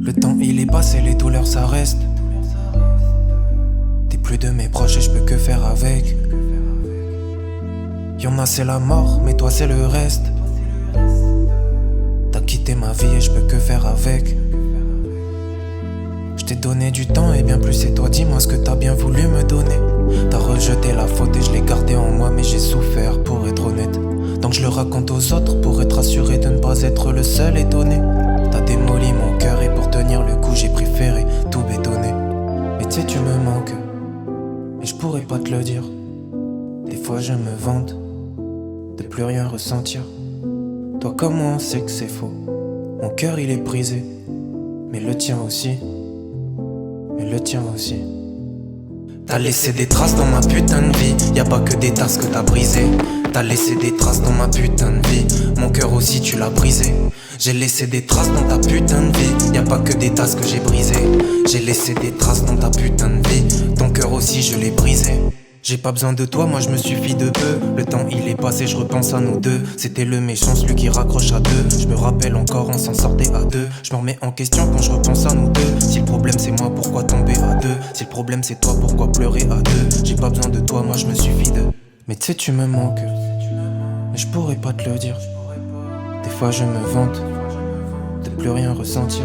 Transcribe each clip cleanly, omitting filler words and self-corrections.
Le temps il est passé, les douleurs ça reste. T'es plus de mes proches et je peux que faire avec. Y'en a c'est la mort, mais toi c'est le reste. T'as quitté ma vie et je peux que faire avec. Je t'ai donné du temps et bien plus, et toi dis-moi ce que t'as bien voulu me donner. T'as rejeté la faute et je l'ai gardé en moi, mais j'ai souffert pour être honnête. Donc je le raconte aux autres pour être assuré de ne pas être le seul étonné. T'as démoli mon cœur et pour tenir le coup j'ai préféré tout bétonner. Mais tu sais tu me manques, et je pourrais pas te le dire. Des fois je me vante de plus rien ressentir. Toi comme moi on sait que c'est faux. Mon cœur il est brisé, mais le tien aussi. Mais le tien aussi. T'as laissé des traces dans ma putain de vie. Y'a pas que des tasses que t'as brisées. T'as laissé des traces dans ma putain de vie. Mon cœur aussi tu l'as brisé. J'ai laissé des traces dans ta putain de vie. Y'a pas que des tasses que j'ai brisées. J'ai laissé des traces dans ta putain de vie. Ton cœur aussi je l'ai brisé. J'ai pas besoin de toi, moi je me suffis de peu. Le temps il est passé, je repense à nous deux. C'était le méchant, celui qui raccroche à deux. Je me rappelle encore, on s'en sortait à deux. Je me remets en question quand je repense à nous deux. Si le problème c'est moi, pourquoi tomber à deux? Si le problème c'est toi, pourquoi pleurer à deux? J'ai pas besoin de toi, moi je me suffis de. Mais tu sais tu me manques, mais je pourrais pas te le dire. Des fois je me vante de plus rien ressentir.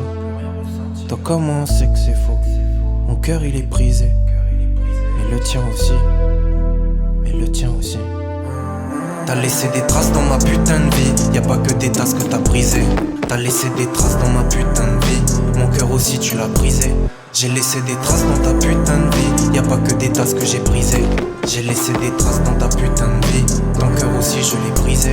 Toi comme moi on sait que c'est faux. Mon cœur il est brisé, mais le tien aussi. Mais le tien aussi. T'as laissé des traces dans ma putain de vie. Y'a pas que des tasses que t'as brisées. T'as laissé des traces dans ma putain de vie. Mon cœur aussi tu l'as brisé. J'ai laissé des traces dans ta putain de vie. Y'a pas que des tasses que j'ai brisées. J'ai laissé des traces dans ta putain de vie. Ton cœur aussi je l'ai brisé.